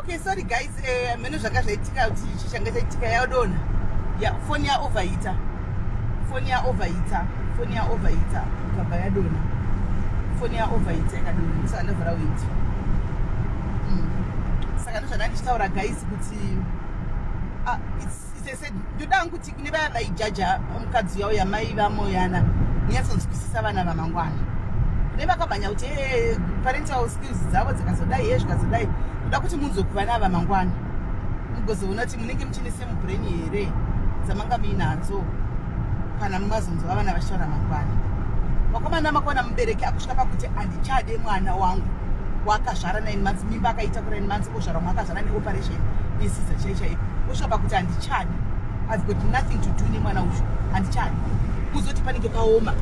Okay, sorry guys, meno zvakazvaitika kuti chishanga chaitika yadona. Yeah, phone ya overheater. Phone ya overheater. Phone ya overheater. Kabva yadona. Phone ya overheater yakadona. Musa ndovhara window. Saka ndozvanga ndichitaura guys kuti it's said ndoda kuti kune vaya vaijaja mukadzi wavo yamai vamo yana nyatsonzwisisa vana vamangwana. Kune vakamhanya kuti parental skills dzavo dzikazodai zvikazodai ndoda kuti munzokuva nava mangwana mugozoona kuti munenge muchine semubrain here dzamanga muinadzo kana mungazonzwa vana vachitaura mangwana. Vakomana makona mubereki akusvika pakuti handichade mwana wangu wakazvara 9 months, mimba akaitakura 9 months, ozvara mwe akazvara neoperation nesiza chaichaipo, osvika pakuti handichade, I've got nothing to do nemwana uyu, handichade. Kuzoti panenge paoma,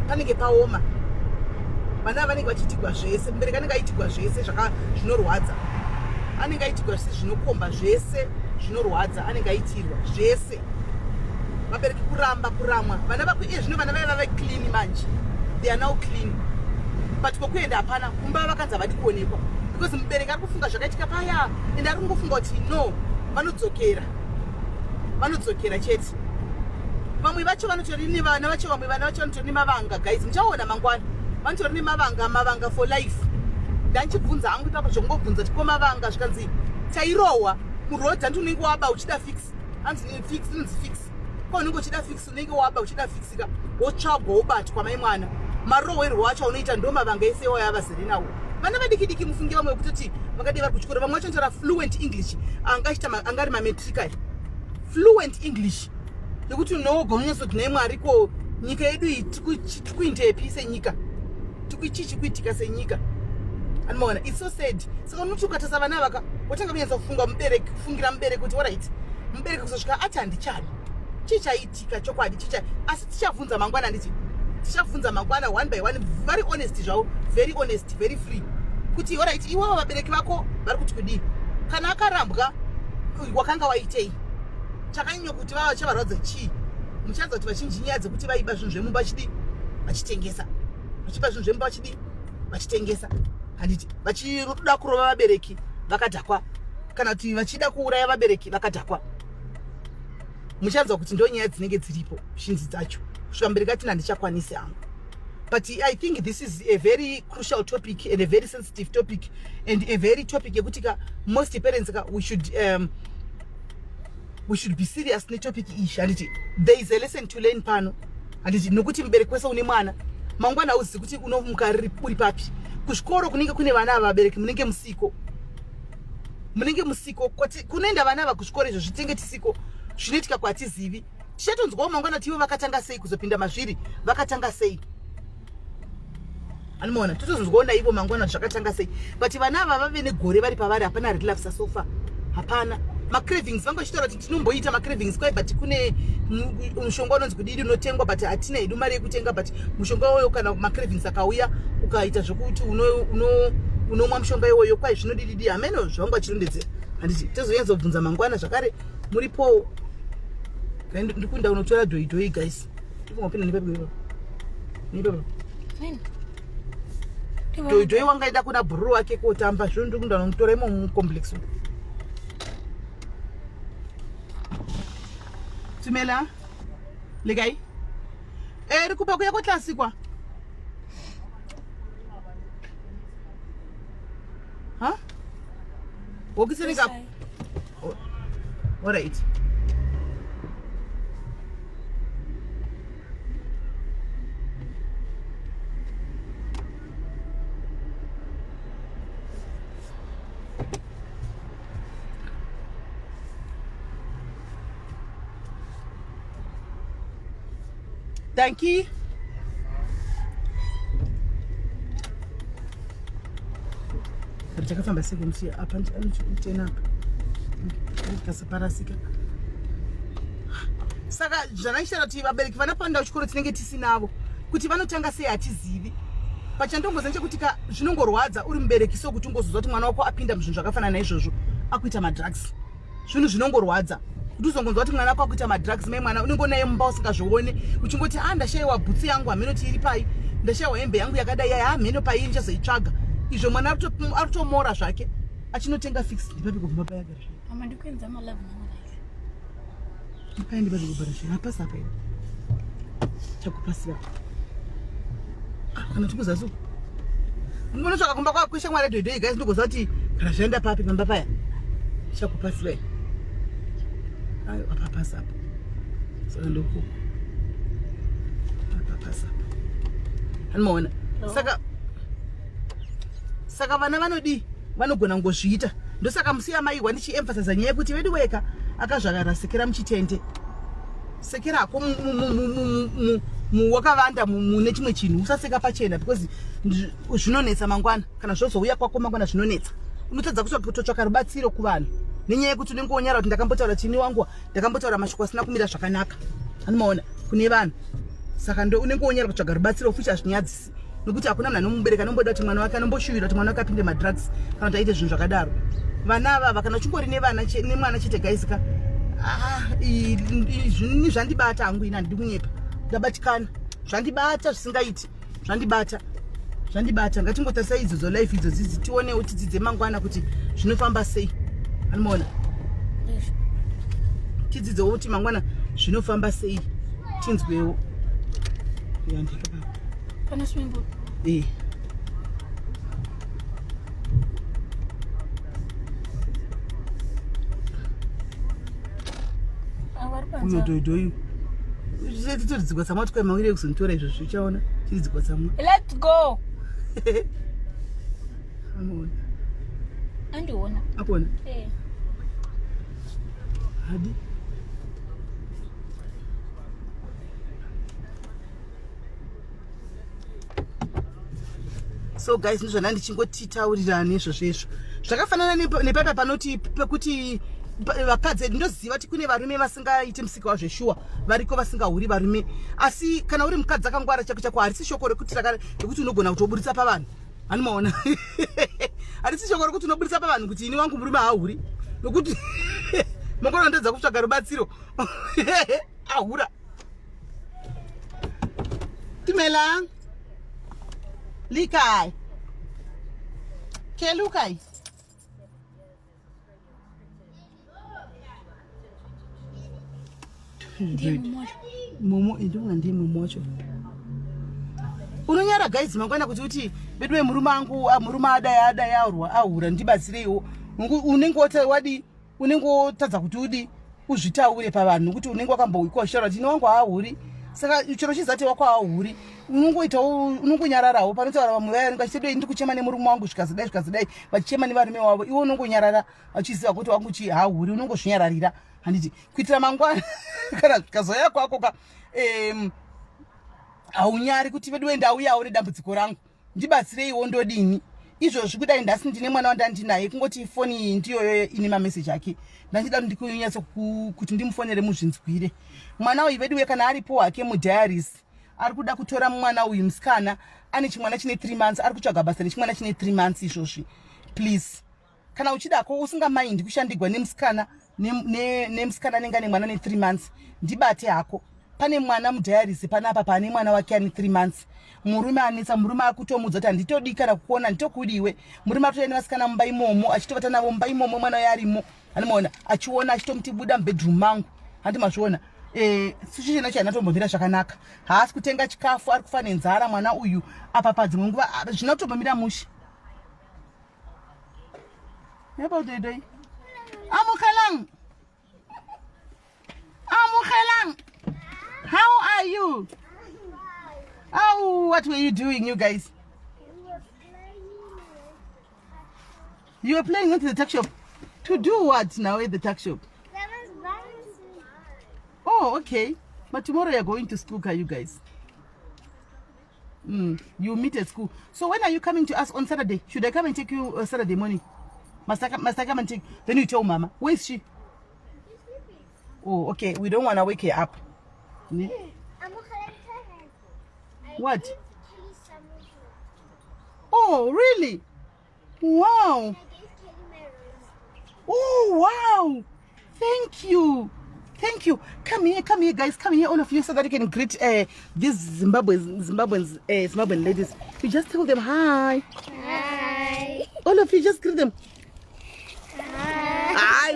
panenge paoma, vana vanenge vachiitirwa zvese, mubereki anenge aitirwa zvese zvinorwadza, anenge aitirwa zvese zvinokomba, zvese zvinorwadza anenge aitirwa zvese. Vabereki kuramba kuramwa, vana vakwiye zvino vana vaiva clean manje, they are now clean. But kokuenda hapana, kumba vakanzi havadi kuonekwa because mubereki ari kufunga zvakaitika paya, ende ari kungofunga kuti no, vanodzokera chete. Vamwe vacho vanotori nevana vacho, vamwe vana vacho vanotori nemavanga guys, muchaona mangwana vanotori nemavanga for life. Ndanchibvunza hangu tapa zvongobvunza tipo mavanga zvikanzi tairohwa murodhi handi unenge waba uchida fix, hanzi fix inonzi fix, ko unenge uchida fix unenge waba uchida fixika wotsvagwa wobatwa mai mwana. Marohwerwo wacho unoita ndo mavanga ese wayava zere nawo. Vana vadiki mufungi vamwe kutoti vakadi vari kuchikora, vamwe vacho ntaura fluent English, angari mametrical fluent English yekuti unogomonyazoti naye Mwari ko nyika yedu iyi tikuindepi senyika, tikuichichikuitika senyika. Anomaona, it's so sad. Saka unoti ukatasa vana vaka watanga kunyanza kufunga mubereki, kufungira mubereki kuti alright, mubereki kuzosvika ati handichadi, chichaitika chokwadi, asi tichavhunza mangwana, nditi tichavhunza mangwana one by one, very honest zvavo, very honest, very free, kuti alright, iwavo vabereki vako vari kuti kudii, kana akarambwa wakanga waitei, chakanyanya kuti vava chavarwadza chii, muchanza kuti vachinji nyaya dzekuti vaiba zvinhu zvemumba chidii vachitengesa, vachiba zvinhu zvemumba chidii vachitengesa, handiti vachida kurova vabereki vakadhakwa, kana kuti vachida kuuraya vabereki vakadhakwa. Muchanza kuti ndo nyaya dzinenge dziripo shinzi dzacho, kusvika mubereki ati handichakwanisi hangu. But I think this is a very crucial topic and a very sensitive topic and a very topic yekuti most parents we should be serious netopic ishi. Handiti there is a lesson to learn pano, handiti nokuti mubereki wese une mwana mangwana hauzivi kuti unomuka uri papi. Kuzvikoro kunenge kune vana ava vabereki munenge musiko, kunoenda vana ava kuzvikoro izvo zvitenge tisiko zvinoitika kwatizivi. Tichatonzwawo mangwana tivo vakatanga sei kuzopinda mazviri, vakatanga sei, anomaona, totozonzwawo naivo mangwana zvakatanga sei. But vana ava vave negore vari pavari, hapana relapse so far, hapana. Macravings vangochitaura kuti tinomboita macravings kwai, but kune mushonga unonzi kudidi unotengwa, but hatina hedu mari yekutenga, but mushonga iwoyo kana macravings akauya ukaita zvokuti unomwa mushonga iwoyo kwai zvinodididi, hameno zvavanga vachirondedzera. Handiti tozonyadzobvunza mangwana zvakare muripo. Ndikunda unotora dhoidhoi guys, ndikungopinda nepepo dhoidhoi wangaenda kuna bhururu wake kotamba zvino, ndikunda unotora imo mucomplex tumela legai rikupa kuya koklasikwa ha wokisenika alright. Thank you. takafamba sekunti apa anochitena apa kasaparasika. Saka zvanaishara kuti vabereki vanapanda kuchikoro tinenge tisinavo kuti vanotanga sei hatizivi. Pachandongoza nechekuti zvinongorwadza uri mubereki so kuti ungozozwa kuti mwana wako apinda muzvinhu zvakafanana naizvozvo akuita madrugs. Zvinhu zvinongorwadza kuti uzongonzwa kuti mwana wako akuita madrugs, mai mwana unenge unaye mumba usingazvione uchingoti ndashayiwa bhutsi yangu hamenoti iri pai, ndashayiwa hembe yangu yakadai hamheno pai ndichazoitsvaga. Izvo mwana arikutomora zvake achinotenga fix ndipapi kubva pai agara zvake. Mama ndikuenza ma 11 life. Pai ndipapi kubara zvake hapasi apa ine. Chakupasira. Kana tikuzasu. Unotsvaka kumba kwako kwisha mwari dhoidhoi guys ndokuziva kuti kana zvaenda papi pamba paya. Chakupasira. Ayo apa pasi apa. Saka ndoko. Apa pasi apa. Hanoona. Saka vana vanodi vanogona ngozviita. Ndosaka musiya mai wandichiemphasize nyaya yekuti wedu weka akazvakara sekera muchitende. Sekera ako wakavanda mune chimwe chinhu usaseka pachena because zvinonetsa mangwana kana zvozouya kwako mangwana zvinonetsa. Unotadza kutotsvaka rubatsiro kuvanhu nenyaya yekuti unenge wonyara kuti ndakambotaura chini wangu ndakambotaura mashoko asina kumira zvakanaka. Anomaona kune vanhu. Saka ndo unenge wonyara kutsvaga rubatsiro futi hazvinyadzisi. Nokuti hakuna munhu anomubereka anomboda kuti mwana wake anomboshuvira kuti mwana wake apinde madrugs kana kuti aite zvinhu zvakadaro. Vana ava kana uchingori nemwana chete gaisika zvini zvandibata hangu ina ndiri kunyepa ndabatikana zvandibata zvisingaiti zvandibata ngatingotarisa idzodzo life idzodzidzi tionewo tidzidze mangwana kuti zvinofamba sei. Anomaona tidzidzewo kuti mangwana zvinofamba sei tinzwewo. Pana swimming pool. Uyo dhoidhoi titodzidzwa samatwa mawire kuzonitora izvo zvichaona tidzidzwa samwa. Let's go. Anoona. Andiona. Akona. Hadi. So guys ndizvona ndichingotitaurira nezvozvo zvakafanana nepapa panoti pekuti vakadzi ndoziva kuti kune varume vasingaite musika wazveshuwa variko vasingahuri varume, asi kana uri mukadzi akangwara chako chako harisi shoko rekuti unogona kutoburitsa pavanhu. Anomaona harisi shoko rekuti unoburitsa pavanhu kuti ini wangu murume haahuri nokuti mangwana ndedza kutsvaga rubatsiro ahura. Timela Likai. Kelukai. Momo indunga ndiye mumocho. Unonyara guys mangwana kuti bedwe murume angu murume adai ahura ndibatsireiwo. Unenge wadi unenge wotadza kuti udi uzvitaure pavanhu kuti unenge wakamboikoshora kuti wangu haahuri. Saka chiro chizati wako haahuri unongonyararawo panotaura vamwe vaya vanenge vachiti ndiri kuchema nemurume wangu zvikazidai vachichema nevarume wavo iwe unongonyarara vachiziva kuti wangu haahuri unongozvinyararira. Handiti kuitira mangwana kana zvikazouya kwako haunyari kuti vedu ndauyawo nedambudziko rangu ndibatsireiwo ndodini. Izvozvi kudai ndasi ndine mwana wandandinaye kungoti foni iyi ndiyoyo ine mameseji ake ndachida ndikunyatso kuti ndimufonere muzvinzwire. Mwana uyu vedu kana aripo hake mudiaries ari kuda kutora mwana uyu musikana ane chimwana chine 3 months ari kutsvaga basa rechimwana chine 3 months. Izvozvi please kana uchidako usingamaindi kushandigwa nemusikana nemusikana anenge ane mwana ne 3 months ndibate hako. Pane mwana mudiaries panapa pane mwana wake ane 3 months. Murume anetsa murume akutomudza kuti handitodi kana kukuona nditokudiwe. Murume atoenda nevasikana mumba imomo achitovata navo mumba imomo mwana uyo arimo. Anomaona achiona achitomuti buda mubedroom mangu handi mazviona. Situation yacho anatombombira zvakanaka haasi kutenga chikafu ari kufa nenzara mwana uyu apa padzimwe nguva zvinotombomira mushe. Yebo doi Amukhelang. How are you? Oh, what were you doing, you guys? You were playing into the tuck shop. To do what now at the tuck shop? Oh, okay. But tomorrow you're going to school, you guys. You meet at school. So when are you coming to us on Saturday? Should I come and take you Saturday morning? Must I come and take? Then you tell Mama. Where is she? Oh, okay. We don't want to wake her up. Yeah. What? Oh, really? Wow. Oh, wow. Thank you. Thank you. Come here, guys. Come here, all of you, so that you can greet these Zimbabwean ladies. You just tell them hi. Hi. All of you, just greet them. Hi. Hi.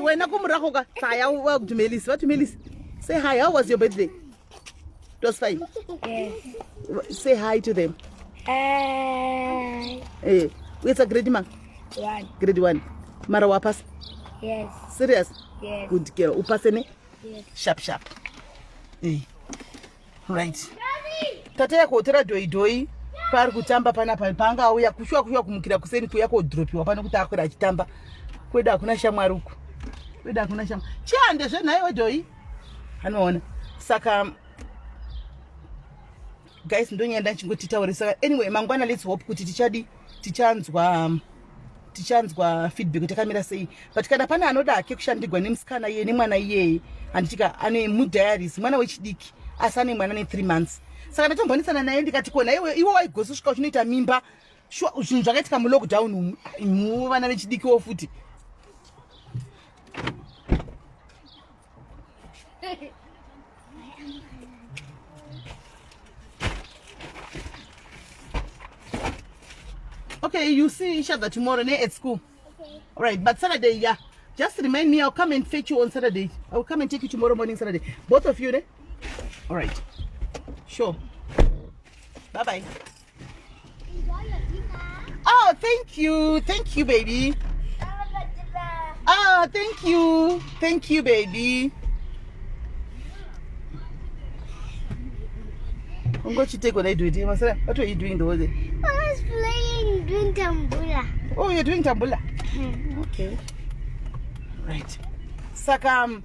Say hi. How was your birthday? It was fine. Yes. Say hi to them. Hi. Hey, it's a grade 1. Grade 1. Mara wapas? Yes. Serious? Yes. Good girl. Upasene? Yes. Sharp. Hey. Right. Tate yako tera doi pari kutamba panapa panga auya kushwa kumukira kuseni kuya ko dropiwa pano kuti akwira achitamba. Kweda kuna shamwari uku. Kweda kuna shamwari. Chiande zve nayo doi. Anoona. Saka guys ndonyenda chingoti taurisa. Anyway, mangwana let's hope kuti tichanzwa feedback takamira sei. But kana pana anoda ake kushandigwa nemusikana iye nemwana iye anditika ane mudiaries mwana wechidiki asane mwana ne 3 months. Saka ndatombonisana naye ndikati kona iwe waigososvika uchinoita mimba zvinhu zvakaitika mulockdown mu vana vechidikiwo futi. Okay, you see each other tomorrow at school. Okay. All right, but Saturday, yeah. Just remind me, I'll come and fetch you on Saturday. I'll come and take you tomorrow morning, Saturday. Both of you, eh? All right. Sure. Bye-bye. Enjoy your dinner. Oh, thank you. Thank you, baby. Oh, thank you. Thank you, baby. I'm going to take what I do. What are you doing the whole day? I was playing, doing tambula. Oh, you're doing tambula? Okay. Right. Saka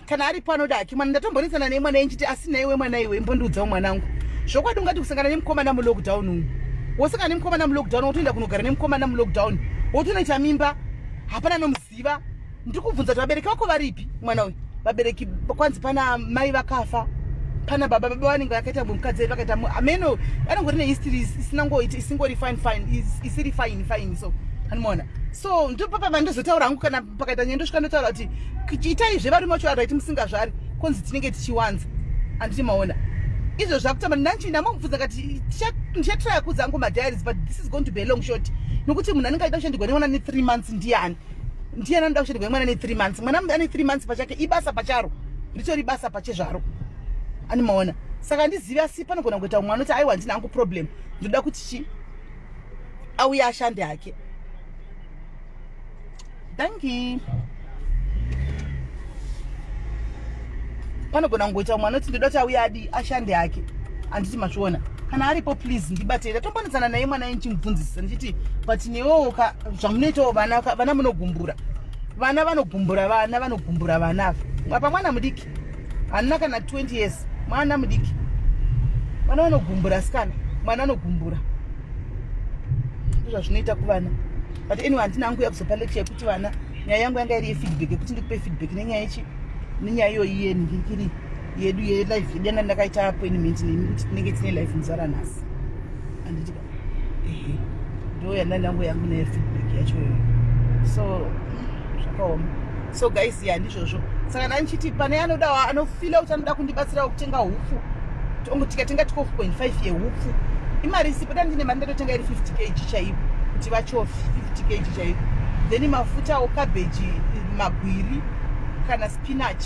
kana ari pano daki mwana ndatombonisana nemwana enchiti asina iwe mwana iwe mbondudza mwanangu. Zvokwadi ungati kusangana nemukomana mu lockdown. Wosangana nemukomana mu lockdown wotoenda kunogara nemukomana mu lockdown. Wotonoita mimba hapana nomuziva. Ndikubvunza kuti vabereki vako varipi mwana uyu? Vabereki kwanzi pana mai vakafa. Pana baba vanenge vakaita mukadzi vakaita ameno anongori nehistory isingori fine isiri fine so anoona so ndopapa vandozotaura hangu kana pakaita nyendo svika ndotaura kuti itai zvevari macho right musingazvari konzi tinenge tichiwanza handiti maona izvo zvakutamba ndachinda mamubvunza kati tichatry kudza hangu madiaries but this is going to be a long shot nokuti munhu anenge aida kushandigwa nemwana ne 3 months ndiani anoda kushandigwa nemwana ne 3 months mwana ane 3 months pachake ibasa pacharo ritori basa pachezvaro ani maona saka ndiziva asi panogona kuita mwana kuti aiwa ndina hangu problem ndoda kuti chi auye ashande hake. Thank you. Panogona ngoita mwana kuti ndoda kuti auye adi ashande hake anditi mazviona kana aripo please ndibatira tombonetsana naye mwana enchimubvunzisa ndichiti but newo zvamunoitawo vana munogumbura vana vanogumbura vana apa mwana mudiki hanina kana 20 years mwana mudiki mwana vanogumbura sikana mwana anogumbura zvazvinoita kuvana but anyway handina hangu yakuzopa lecture yekuti vana nyaya yangu yanga iri yefeedback yekuti ndikupe feedback nenyaya ichi nenyaya iyoyi yenhirikiri yedu yelife yedu yanga ndakaita appointment nemi kuti tinenge tine life nzara nhasi handiti ndo yandandangu yangu nefeedback yacho so zvakaoma so guys handizvozvo saka ndanichiti pane anoda anofila kuti anoda kundibatsira kutenga hupfu tikatenga 12.5 yehupfu imari isipo ndine mari ndatotenga iri 50 kg chaipo kuti vachofi 50 kg chaipo then mafuta okabeji magwiri kana spinach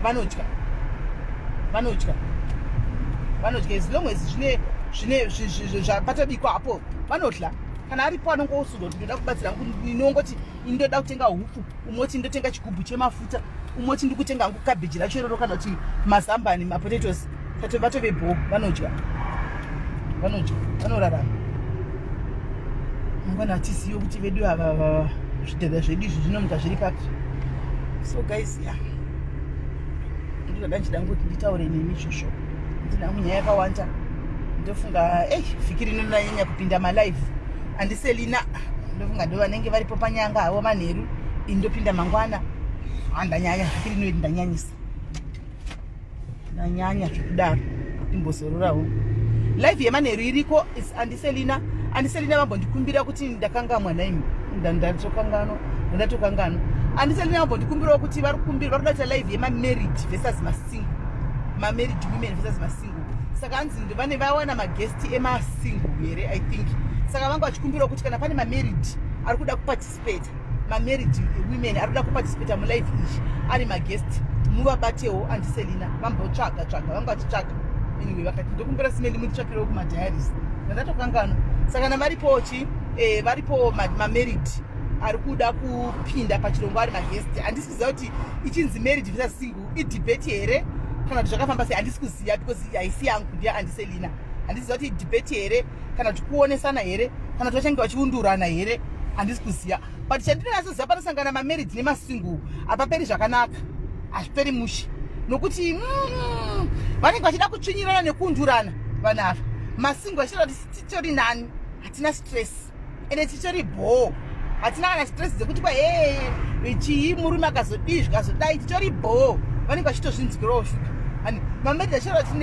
vanodya as long as zvine zvapatobikwa hapo vanodya kana aripo anongousudwa kuti ndoda kubatsira inongoti indoda kutenga hupfu umoti ndotenga chigubhu chemafuta umoti ndikutenga hangu kabeji racho iroro kana kuti mazambani mapotatoes kati vatove bho vanodya vanorarama mangwana hatisiyo kuti vedu ava zvidhedha zvedu izvi zvinomuka zviri papi so guys ndoda ndichida ngoti nditaure nemi izvozvo ndina munyaya yakawanda ndofunga fikiri inonyanya kupinda malive andiselina ndofunga ndo vanenge varipo panyanga havo manheru indopinda mangwana handanyanya fikiri inoiti ndanyanyisa ndanyanya zvekudaro imbozororawo live yemanheru iriko andiselina vambondikumbira kuti ndakangamwa naimi ndatokangano andiselina vambondikumbirawo kuti vari kudaita live yemamarriage versus masingle mamarried women versus masingle saka hanzi vane vawana magesti emasingle here I think saka vanga vachikumbirawo kuti kana pane mamarried ari kuda kuparticipate mamarried women ari kuda kuparticipate mulive ichi ari magesti muvabatewo andiselina vambotsvaga vanga vachitsvaga anyway vakati ndokumbira simendi mutitsvakirawo kumadiaries ndatokangano saka navaripochi varipo mamarried ari kuda kupinda pachirongwa ari magesti handisi kuziva kuti ichinzi marriage versus single idebate here kana kuti zvakafamba sei handisi kuziva because haisi yangu ndiya andiselina handisi kuziva kuti idebate here kana kuti kuonesana here kana kuti vachange vachiundurana here handisi kuziva but chandinonatsoziva panosangana mamarried nemasingle hapaperi zvakanaka hazviperi mushe nokuti vanenge vachida kutsvinyirana nekuundurana vanava masingle vachitaura kuti titori nani hatina stress ende titori bhoo hatina kana stress dzekuti chii murume akazodii zvikazodai titori bhoo vanenge vachitozvinzwirawo shuka mamarried vachitaura kuti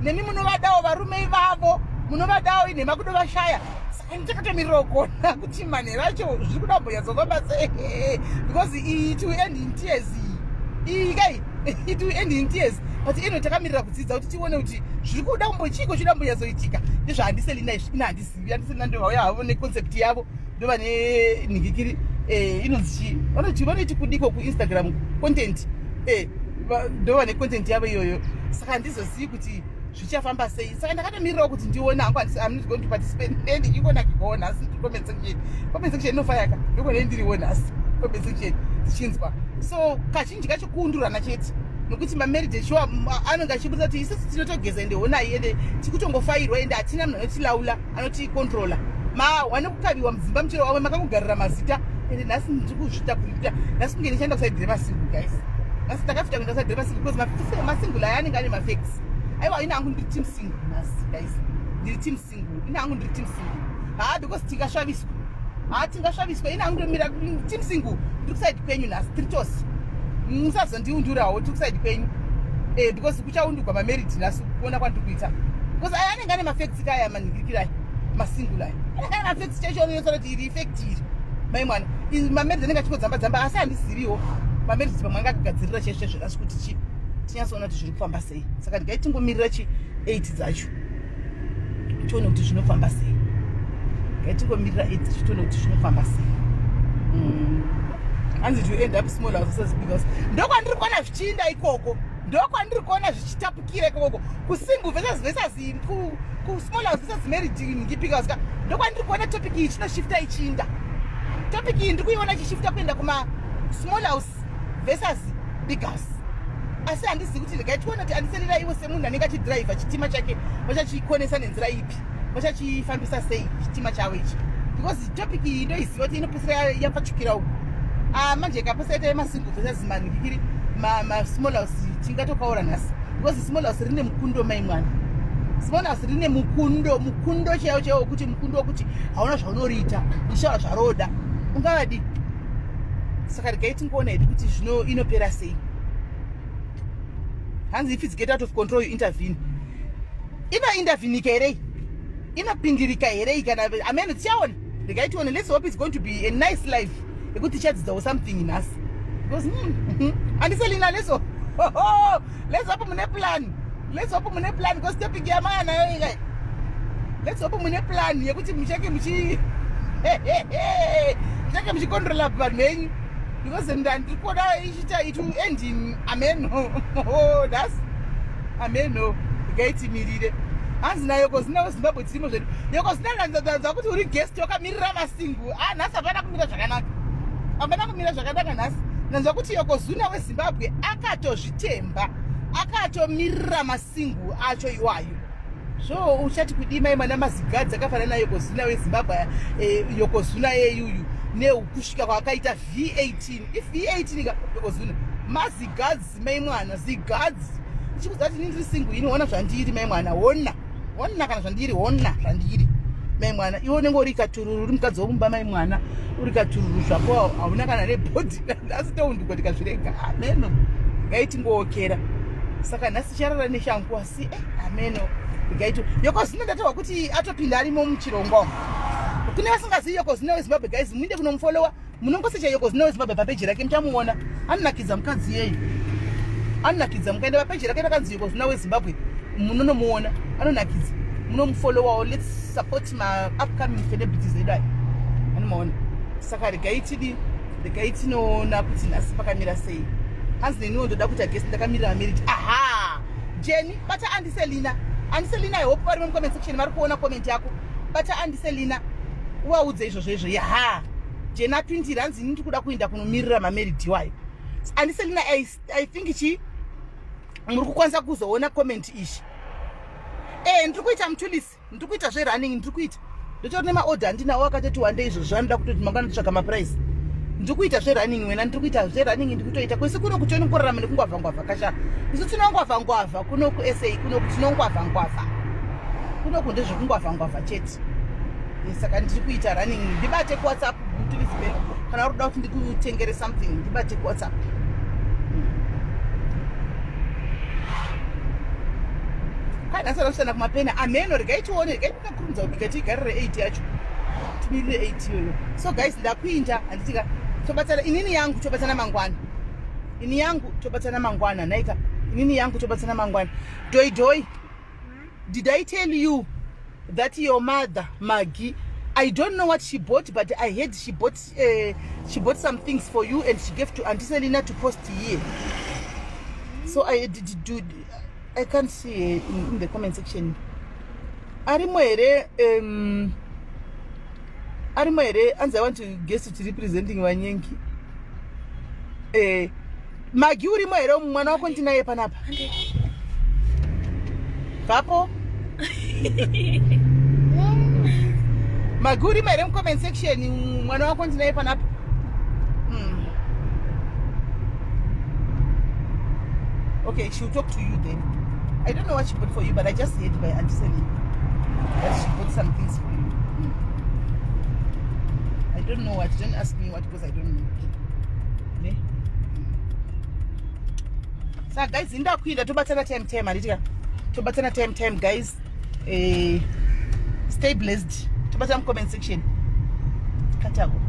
nemi munovadawo varume ivavo munovadawo inhema kudovashaya saka ndichakatomirirawo kuona kuti manheru acho zviri kuda kumbonyatsofamba sei because it will end in tears it will end in tears but ino takamirira kudzidza kuti tione kuti zviri kuda kumbochiko chida kumbonyatsoitika ndezvaandiselina izvi ina handizivi andiselina ndovauya havo neconcept yavo ndova nenhingikiri inonzi vanoiti kudiko kuinstagram content ndova necontent yavo iyoyo saka handizozivi kuti zvichafamba sei saka ndakatomirirawo kuti ndione hangu I'm not going to participate ndichikona kikawo nhasi comment section inofayaka ndokone ndiriwo nhasi comment section dzichinzwa so kazhinji kacho kuundurana chete nokuti mamarriage sure anonga achibudza kuti isisi tinotogeza ende honai ende tikutongofayirwa ende hatina munhu anotilaula anotikontrola wane kukaviwa mudzimba muchero wamwe makangogarira mazita ende nhasi ndiri kuzvita kuita nhasi kunge ndichaenda kusaidhire masingle guys nhasi takafita kuenda kusaidhire masingle because masingle aya anenge ane mafacts aiwa ina hangu ndiri team single nhasi guys ndiri team single ina hangu ndiri team single because tingasvaviswa ina hangu ndomira team single ndiri kusaidi kwenyu nhasi tiri tose musazondiundurawo tiri kusaidi kwenyu because kuchaundurwa mamarried nhasi kuona kwandiri kuita because aya anenge ane mafacts kaya manhingirikirai masingle aya anenge ane mafacts chachononosara kuti iri effect iri mai mwana mamarried anenge achikodzamba asi handiziriwo mamarried pamwe anga akagadzirira chezvo nhasi kuti tinyatsoona kuti zviri kufamba sei saka ndingaitingomirira 8 dzacho tione kuti zvinofamba sei ngaitingomirira 8 dzacho tione kuti zvinofamba sei hanzi to end up small houses because ndokwandiri kuona zvichiinda ikoko ndokwandiri kuona zvichitapukira ikoko kusingle versus kusmall house versus married ngipika saka ndokwandiri kuona topic iyi chinoshifta ichiinda topic iyi ndiri kuiona ichishifta kuenda kuma small house versus big house asi handizivi kuti ndikaitiona kuti andiselina ivo semunhu anenge achidhiraivha chitima chake vachachikonesa nenzira ipi vachachifambisa sei chitima chavo ichi because topic iyi ndoiziva kuti inopesera yapfachukira uku manje ikapesaita yemasingle versus manhingikiri masmall house tingatokaura nhasi because small house rine mukundo mai mwana small house rine mukundo chaiwo kuti mukundo wokuti hauna zvaunoriita ushaura zvaroda ungavadi saka rigaitingoona hedu kuti zvino inopera sei hanzi if it's get out of control you intervene inointervenika herei inopindirika herei kana amene tichaona ndikaitiona let's hope it's going to be a nice life yekuti tichadzidzawo something nhasi because andiselina let's hope mune plan because topic yamaya nayo ikai let's hope mune plan yekuti muchake muchikontrola vanhu venyu because ndirikuona ichita it will end in ameno that's ameno ngaitimirire hanzi nayokozinawo zimbabwe tirimo zvedu yokozina kuti uri guest wakamirira masingle nhasi hapana kumira zvakanaka nhasi nanzwa kuti yokozuna wezimbabwe akatozvitemba akatomirira masingle acho iwayo so uchati kudima imana mazigadzi akafanana nayokozuna wezimbabwe yokozuna yeyuyu nekusvika kwakaita V18 V18 yokozuna mazigadzi mai mwana zigadzi ichikuza kuti ndiri single inoona zvandiri mai mwana ona Honna kana zvandiri, honna zvandiri. Mai mwana, iwe unenge uri katururu, uri mukadzi womumba mai mwana, uri katururu zvako, hauna kana nebhodhi. Asi toundiko tikazvirega. Ameno. Gaiti ngookera. Saka nhasi charara neshangu asi ameno. Gaiti Yokozuna ndataura kuti atopinda arimo muchirongwa. Kune vasingazivi Yokozuna weZimbabwe guys, muinde kunomufollowa. Munongosecha Yokozuna weZimbabwe papeji rake muchamuona. Anonakidza mukadzi yeyu. Anonakidza mukaenda papeji rake rakanzi Yokozuna weZimbabwe. Munomuona. Anonakidza. Munomufollowa. Let's support my upcoming celebrities edu. Anomaona. Saka regaiti noona kuti nhasi pakamira sei. Hanzi neniwo ndoda kuti agesi ndakamira ameriti. Aha! Jenny, bata Andiselina. Andiselina, I hope vari mumcomment section vari kuona comment yako. Bata Andiselina. Uvaudze izvozvo. Yaha! Jenny apindira hanzi ndiri kuda kuenda kunomirira mameriti wayo. Andiselina, I think muri kukwanisa kuzoona comment ishi. Ndiri kuita mutulisi. Ndiri kuita zverunning, ndiri kuita. Ndotori nemaorder andinawo akatoti wande izvozvo anoda kutoti mangwana ndotsvaga maprize. Ndiri kuita zverunning wena, ndiri kuita zverunning ndiri kutoita. Kwese kuno kutoni kurarama nekungwavha kasha. Isu tinongwavha kuno kuSA kuno tinongwavha. Kuno kunde zvekungwavha chete. Saka ndiri kuita running. Ndibate kuWhatsApp mutulisi belo. Kana uroda kuti ndikutengere something, ndibate kuWhatsApp. Kana sara kumapena ameno regaitione regaitokurudza kuti tigarire 8 yacho. Timirire 8 yoyo. So guys, ndakuinda anditika tobatana inini yangu tobatana mangwana. Ini yangu tobatana mangwana naika. Inini yangu tobatana mangwana. Doi. Did I tell you that your mother Maggie, I don't know what she bought, but I heard she bought some things for you and she gave to Auntie Selina to post here. So I can't see in the comment section. Arimwere and I want to guess to representing Wanyenki. Maggie urimwere mwana wako ndinaye panapa. Papo? Maggie urimwere comment section mwana wako ndinaye panapa. Okay, she'll talk to you then. I don't know what she bought for you, but I just heard by Auntie Selina that she bought some things for you. I don't know what. Don't ask me what because I don't know. Ne? So guys, inda kuinda tobatana time aritika. Tobatana time guys. Stay blessed. Tobatana comment section. Katago.